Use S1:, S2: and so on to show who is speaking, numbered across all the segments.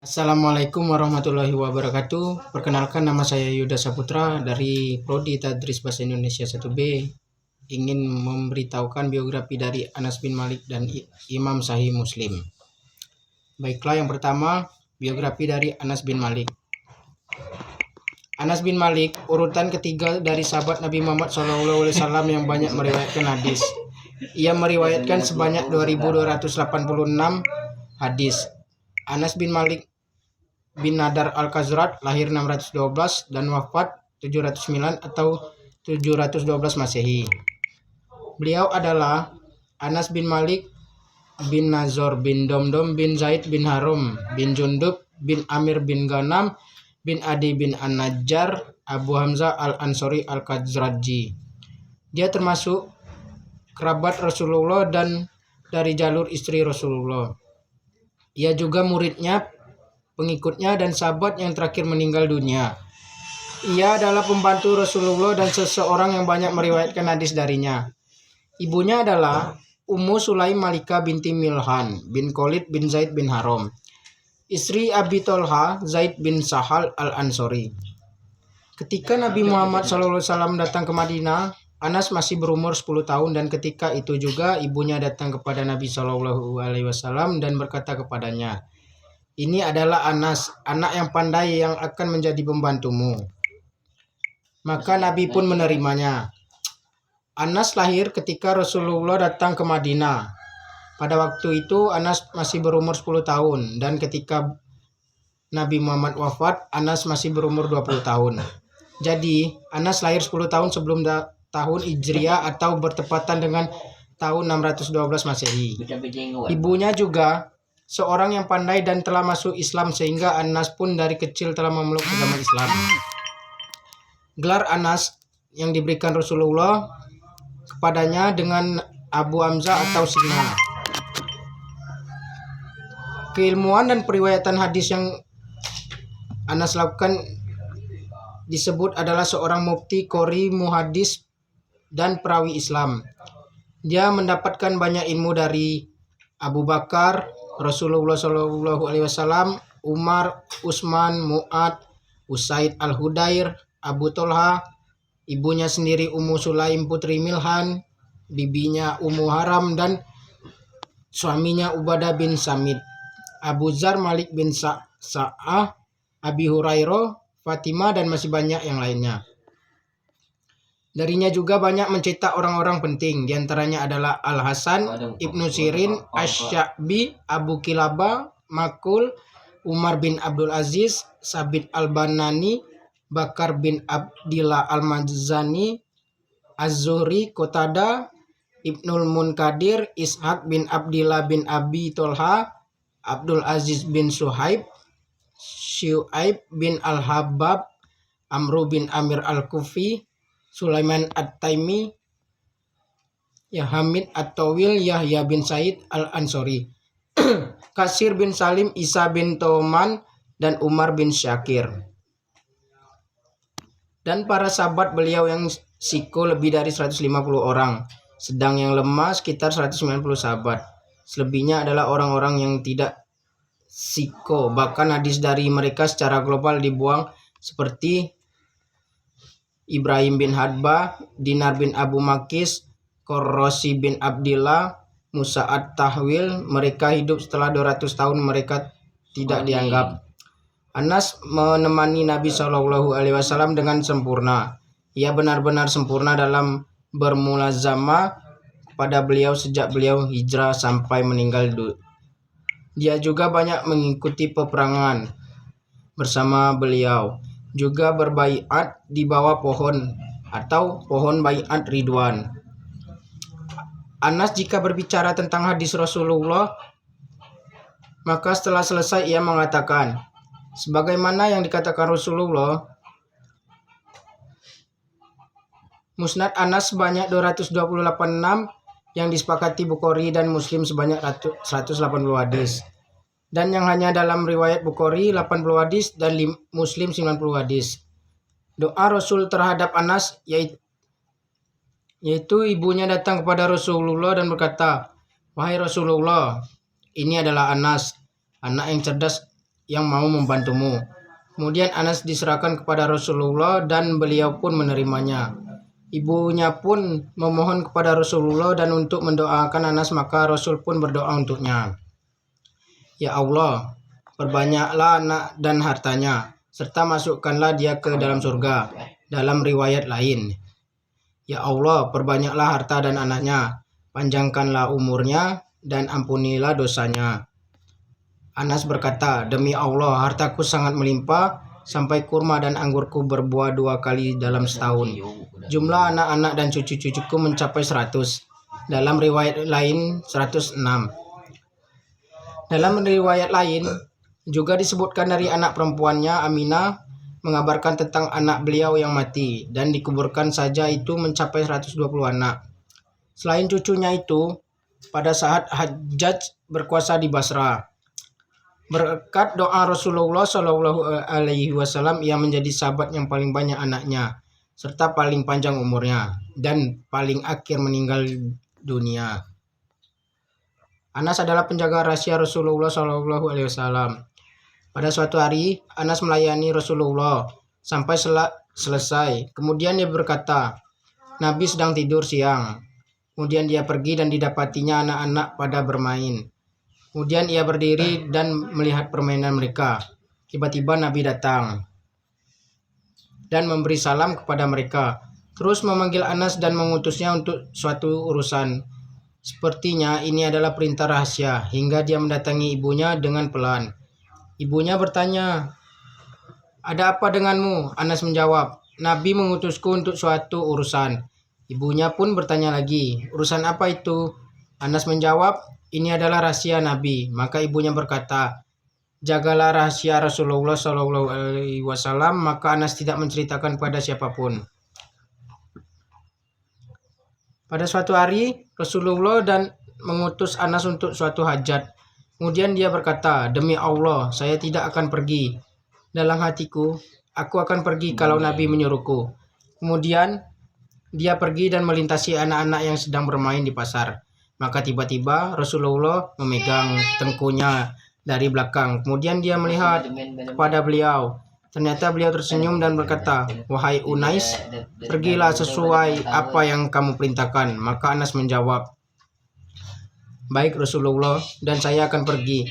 S1: Assalamualaikum warahmatullahi wabarakatuh. Perkenalkan, nama saya Yuda Saputra dari Prodi Tadris Bahasa Indonesia 1B. Ingin memberitahukan biografi dari Anas bin Malik dan Imam Sahih Muslim. Baiklah, yang pertama, biografi dari Anas bin Malik. Anas bin Malik urutan ketiga dari sahabat Nabi Muhammad SAW yang banyak meriwayatkan hadis. Ia meriwayatkan sebanyak 2.286 hadis. Anas bin Malik bin Nadar Al-Khazraj lahir 612 dan wafat 709 atau 712 Masehi. Beliau adalah Anas bin Malik bin Nazor bin Domdom bin Zaid bin Harum bin Jundub bin Amir bin Ghanam bin Adi bin An-Najjar Abu Hamzah Al-Ansori Al-Khazraji. Dia termasuk kerabat Rasulullah dan dari jalur istri Rasulullah. Ia juga muridnya, pengikutnya, dan sahabat yang terakhir meninggal dunia. Ia adalah pembantu Rasulullah dan seseorang yang banyak meriwayatkan hadis darinya. Ibunya adalah Ummu Sulaim Malika binti Milhan bin Khalid bin Zaid bin Haram, istri Abi Tolha Zaid bin Sahal Al-Ansori. Ketika Nabi Muhammad SAW datang ke Madinah, Anas masih berumur 10 tahun dan ketika itu juga ibunya datang kepada Nabi SAW dan berkata kepadanya, "Ini adalah Anas, anak yang pandai yang akan menjadi pembantumu." Maka Nabi pun menerimanya. Anas lahir ketika Rasulullah datang ke Madinah. Pada waktu itu Anas masih berumur 10 tahun dan ketika Nabi Muhammad wafat, Anas masih berumur 20 tahun. Jadi, Anas lahir 10 tahun sebelum tahun Hijriah atau bertepatan dengan tahun 612 Masehi. Ibunya juga seorang yang pandai dan telah masuk Islam sehingga Anas pun dari kecil telah memeluk agama Islam. Gelar Anas yang diberikan Rasulullah kepadanya dengan Abu Hamzah atau Sina. Keilmuan dan periwayatan hadis yang Anas lakukan disebut adalah seorang mufti, qori, muhadis, dan perawi Islam. Dia mendapatkan banyak ilmu dari Abu Bakar, Rasulullah SAW, Umar, Utsman, Mu'ad, Usaid Al-Hudair, Abu Tolha, ibunya sendiri Ummu Sulaim putri Milhan, bibinya Ummu Haram, dan suaminya Ubadah bin Samit, Abu Zar, Malik bin Sa'ah, Abi Hurairah, Fatimah, dan masih banyak yang lainnya. Darinya juga banyak mencetak orang-orang penting, diantaranya adalah Al-Hasan, Ibnu Sirin, Asy-Sya'bi, Abu Kilabah, Makul, Umar bin Abdul Aziz, Sabit Al-Banani, Bakar bin Abdillah Al-Mazani, Az-Zuhri, Qatadah, Ibnul Munkadir, Ishaq bin Abdillah bin Abi Tolha, Abdul Aziz bin Suhaib, Syu'aib bin Al-Habab, Amru bin Amir Al-Kufi, Sulaiman At-Taimi, Hamid At-Tawil, Yahya bin Said Al-Ansori, Kasir bin Salim, Isa bin Toman, dan Umar bin Syakir. Dan para sahabat beliau yang siko lebih dari 150 orang, sedang yang lemah sekitar 190 sahabat. Selebihnya adalah orang-orang yang tidak siko, bahkan hadis dari mereka secara global dibuang seperti Ibrahim bin Hadbah, Dinar bin Abu Makis, Qurrosi bin Abdillah, Musa At-Tahwil. Mereka hidup setelah 200 tahun, mereka tidak dianggap. Anas menemani Nabi SAW dengan sempurna. Ia benar-benar sempurna dalam bermulazamah pada beliau sejak beliau hijrah sampai meninggal. Dia juga banyak mengikuti peperangan bersama beliau, juga berbaiat di bawah pohon atau pohon baiat Ridwan. Anas jika berbicara tentang hadis Rasulullah, maka setelah selesai ia mengatakan, sebagaimana yang dikatakan Rasulullah, Musnad Anas sebanyak 228 yang disepakati Bukhari dan Muslim sebanyak 180 hadis. Dan yang hanya dalam riwayat Bukhari 80 hadis dan Muslim 90 hadis. Doa Rasul terhadap Anas yaitu ibunya datang kepada Rasulullah dan berkata, "Wahai Rasulullah, ini adalah Anas, anak yang cerdas yang mau membantumu. Kemudian Anas diserahkan kepada Rasulullah dan beliau pun menerimanya. Ibunya pun memohon kepada Rasulullah dan untuk mendoakan Anas, maka Rasul pun berdoa untuknya. Ya Allah, perbanyaklah anak dan hartanya, serta masukkanlah dia ke dalam surga. Dalam riwayat lain, Ya Allah, perbanyaklah harta dan anaknya, panjangkanlah umurnya, dan ampunilah dosanya. Anas berkata, demi Allah, hartaku sangat melimpah, sampai kurma dan anggurku berbuah 2 kali dalam setahun. Jumlah anak-anak dan cucu-cucuku mencapai 100. Dalam riwayat lain, 106. Dalam riwayat lain, juga disebutkan dari anak perempuannya, Aminah, mengabarkan tentang anak beliau yang mati, dan dikuburkan saja itu mencapai 120 anak. Selain cucunya itu, pada saat Hajjaj berkuasa di Basra, berkat doa Rasulullah SAW, ia menjadi sahabat yang paling banyak anaknya, serta paling panjang umurnya, dan paling akhir meninggal dunia. Anas adalah penjaga rahasia Rasulullah SAW. Pada suatu hari, Anas melayani Rasulullah sampai selesai. Kemudian dia berkata, Nabi sedang tidur siang. Kemudian dia pergi dan didapatinya anak-anak pada bermain. Kemudian ia berdiri dan melihat permainan mereka. Tiba-tiba Nabi datang dan memberi salam kepada mereka. Terus memanggil Anas dan mengutusnya untuk suatu urusan. Sepertinya ini adalah perintah rahasia, hingga dia mendatangi ibunya dengan pelan. Ibunya bertanya, ada apa denganmu? Anas menjawab, Nabi mengutusku untuk suatu urusan. Ibunya pun bertanya lagi, urusan apa itu? Anas menjawab, ini adalah rahasia Nabi. Maka ibunya berkata, jagalah rahasia Rasulullah SAW. Maka Anas tidak menceritakan pada siapapun. Pada suatu hari, Rasulullah dan mengutus Anas untuk suatu hajat. Kemudian dia berkata, demi Allah, saya tidak akan pergi. Dalam hatiku, aku akan pergi kalau Nabi menyuruhku. Kemudian, dia pergi dan melintasi anak-anak yang sedang bermain di pasar. Maka tiba-tiba Rasulullah memegang tengkunya dari belakang. Kemudian dia melihat kepada beliau. Ternyata beliau tersenyum dan berkata, wahai Unais, pergilah sesuai apa yang kamu perintahkan. Maka Anas menjawab, baik Rasulullah, dan saya akan pergi.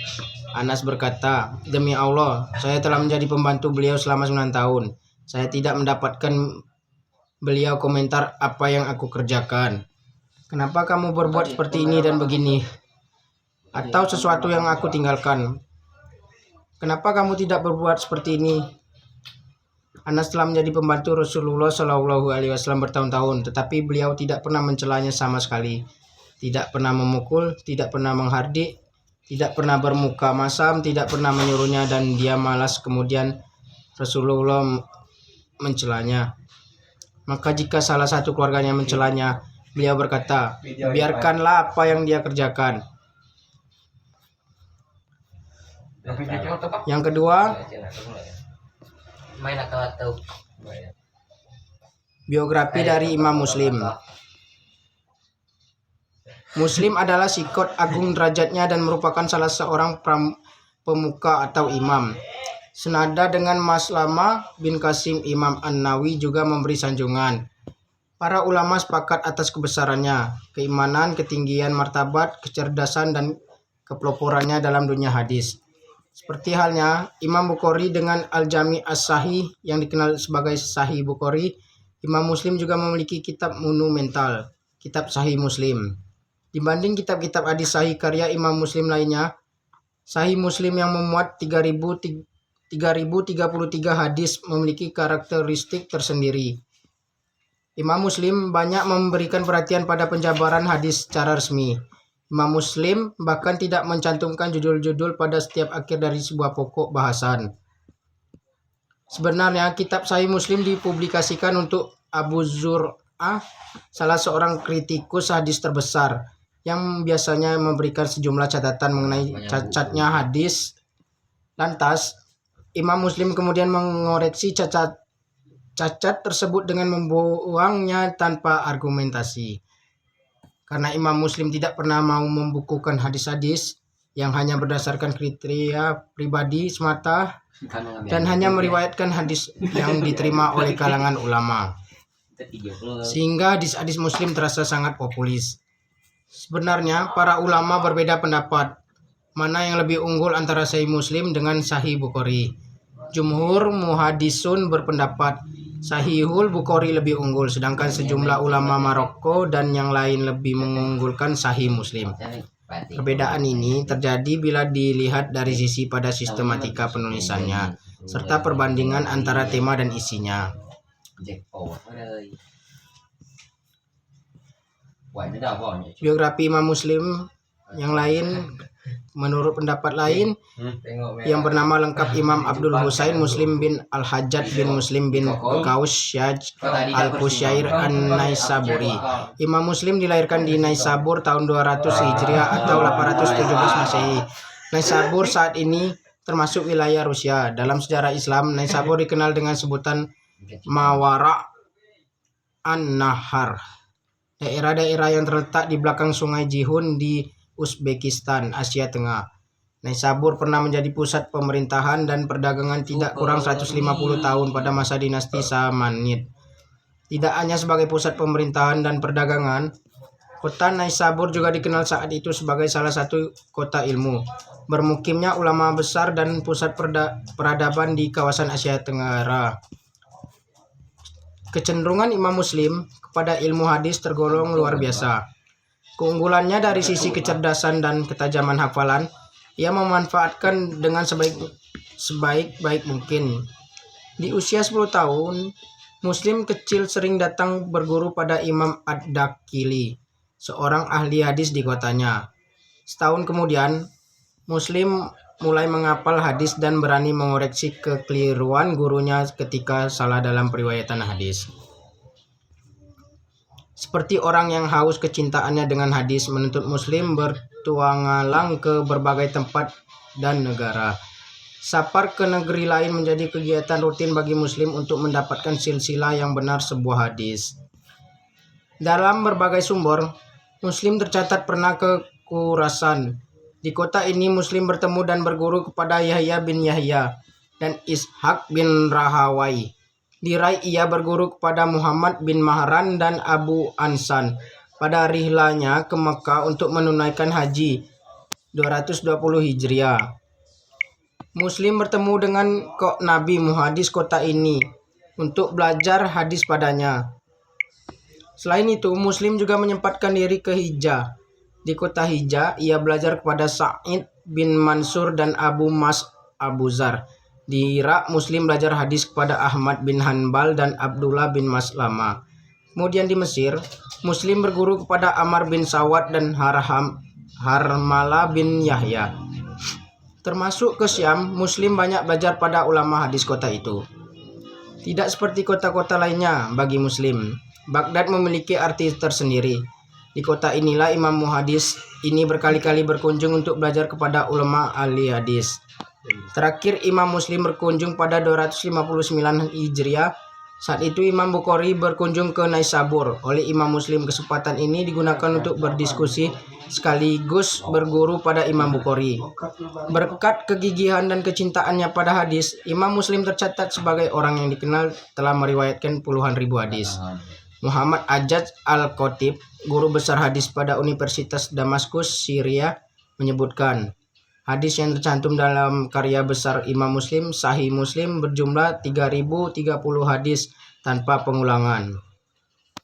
S1: Anas berkata, demi Allah, saya telah menjadi pembantu beliau selama 9 tahun. Saya tidak mendapatkan beliau komentar apa yang aku kerjakan. Kenapa kamu berbuat seperti ini dan begini? Atau sesuatu yang aku tinggalkan? Kenapa kamu tidak berbuat seperti ini? Anas telah menjadi pembantu Rasulullah SAW bertahun-tahun, tetapi beliau tidak pernah mencelanya sama sekali. Tidak pernah memukul, tidak pernah menghardik, tidak pernah bermuka masam, tidak pernah menyuruhnya, dan dia malas kemudian Rasulullah mencelanya. Maka jika salah satu keluarganya mencelanya, beliau berkata, biarkanlah apa yang dia kerjakan. Yang kedua, biografi dari Imam Muslim. Muslim adalah sikot agung derajatnya dan merupakan salah seorang pemuka atau imam. Senada dengan Maslama bin Qasim, Imam An-Nawawi juga memberi sanjungan. Para ulama sepakat atas kebesarannya, keimanan, ketinggian martabat, kecerdasan, dan kepeloporannya dalam dunia hadis. Seperti halnya Imam Bukhari dengan Al-Jami' As-Sahih yang dikenal sebagai Sahih Bukhari, Imam Muslim juga memiliki kitab monumental, Kitab Sahih Muslim. Dibanding kitab-kitab hadis sahih karya Imam Muslim lainnya, Sahih Muslim yang memuat 3033 hadis memiliki karakteristik tersendiri. Imam Muslim banyak memberikan perhatian pada penjabaran hadis secara resmi. Imam Muslim bahkan tidak mencantumkan judul-judul pada setiap akhir dari sebuah pokok bahasan. Sebenarnya kitab Sahih Muslim dipublikasikan untuk Abu Zur'ah, salah seorang kritikus hadis terbesar, yang biasanya memberikan sejumlah catatan mengenai cacatnya hadis. Lantas, Imam Muslim kemudian mengoreksi cacat tersebut dengan membuangnya tanpa argumentasi. Karena Imam Muslim tidak pernah mau membukukan hadis-hadis yang hanya berdasarkan kriteria pribadi semata dan hanya meriwayatkan hadis yang diterima oleh kalangan ulama, sehingga hadis-hadis Muslim terasa sangat populis. Sebenarnya para ulama berbeda pendapat mana yang lebih unggul antara Sahih Muslim dengan Sahih Bukhari. Jumhur muhadisun berpendapat Sahihul Bukhari lebih unggul, sedangkan sejumlah ulama Maroko dan yang lain lebih mengunggulkan Sahih Muslim. Perbedaan ini terjadi bila dilihat dari sisi pada sistematika penulisannya, serta perbandingan antara tema dan isinya. Biografi Imam Muslim yang lain, menurut pendapat lain, yang bernama lengkap Imam Abdul Husain Muslim bin Al-Hajjaj bin Muslim bin Qausyaj Al-Qusyair An-Naisaburi. Imam Muslim dilahirkan di Naisabur tahun 200 Hijriah atau 817 Masehi. Naisabur saat ini termasuk wilayah Rusia. Dalam sejarah Islam, Naisabur dikenal dengan sebutan Mawara An-Nahar, daerah-daerah yang terletak di belakang Sungai Jihun di Uzbekistan, Asia Tengah. Naisabur pernah menjadi pusat pemerintahan dan perdagangan tidak kurang 150 tahun pada masa dinasti Samanid. Tidak hanya sebagai pusat pemerintahan dan perdagangan, kota Naisabur juga dikenal saat itu sebagai salah satu kota ilmu. Bermukimnya ulama besar dan pusat peradaban di kawasan Asia Tenggara. Kecenderungan Imam Muslim kepada ilmu hadis tergolong luar biasa. Keunggulannya dari sisi kecerdasan dan ketajaman hafalan, ia memanfaatkan dengan sebaik-baik mungkin. Di usia 10 tahun, Muslim kecil sering datang berguru pada Imam Ad-Dakili, seorang ahli hadis di kotanya. Setahun kemudian, Muslim mulai menghafal hadis dan berani mengoreksi kekeliruan gurunya ketika salah dalam periwayatan hadis. Seperti orang yang haus kecintaannya dengan hadis, menuntut Muslim bertualang ke berbagai tempat dan negara. Safar ke negeri lain menjadi kegiatan rutin bagi Muslim untuk mendapatkan silsilah yang benar sebuah hadis. Dalam berbagai sumber, Muslim tercatat pernah ke Khurasan. Di kota ini Muslim bertemu dan berguru kepada Yahya bin Yahya dan Ishaq bin Rahawai. Di Rai ia berguru kepada Muhammad bin Mahran dan Abu Ansan pada rihlanya ke Mekah untuk menunaikan haji 220 Hijriah. Muslim bertemu dengan kok Nabi muhadis kota ini untuk belajar hadis padanya. Selain itu, Muslim juga menyempatkan diri ke Hijaz. Di kota Hijaz, ia belajar kepada Sa'id bin Mansur dan Abu Zar. Di Irak, Muslim belajar hadis kepada Ahmad bin Hanbal dan Abdullah bin Maslama. Kemudian di Mesir, Muslim berguru kepada Amr bin Sawad dan Harmala bin Yahya. Termasuk ke Syam, Muslim banyak belajar pada ulama hadis kota itu. Tidak seperti kota-kota lainnya bagi Muslim, Baghdad memiliki arti tersendiri. Di kota inilah Imam Muhadis ini berkali-kali berkunjung untuk belajar kepada ulama ahli hadis. Terakhir Imam Muslim berkunjung pada 259 Hijriah. Saat itu Imam Bukhari berkunjung ke Naisabur. Oleh Imam Muslim, kesempatan ini digunakan untuk berdiskusi sekaligus berguru pada Imam Bukhari. Berkat kegigihan dan kecintaannya pada hadis, Imam Muslim tercatat sebagai orang yang dikenal telah meriwayatkan puluhan ribu hadis. Muhammad Ajaj Al-Khatib, guru besar hadis pada Universitas Damaskus, Syria, menyebutkan, hadis yang tercantum dalam karya besar Imam Muslim, Sahih Muslim, berjumlah 3030 hadis tanpa pengulangan.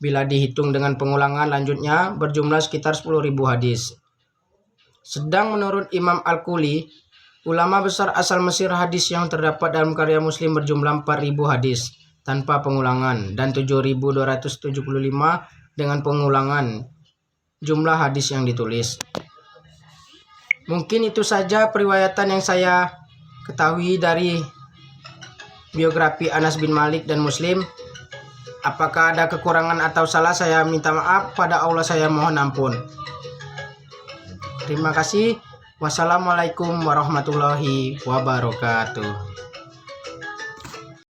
S1: Bila dihitung dengan pengulangan lanjutnya, berjumlah sekitar 10.000 hadis. Sedang menurut Imam Al-Quli, ulama besar asal Mesir, hadis yang terdapat dalam karya Muslim berjumlah 4.000 hadis tanpa pengulangan dan 7.275 dengan pengulangan jumlah hadis yang ditulis. Mungkin itu saja periwayatan yang saya ketahui dari biografi Anas bin Malik dan Muslim. Apakah ada kekurangan atau salah, saya minta maaf, pada Allah saya mohon ampun. Terima kasih. Wassalamualaikum warahmatullahi wabarakatuh.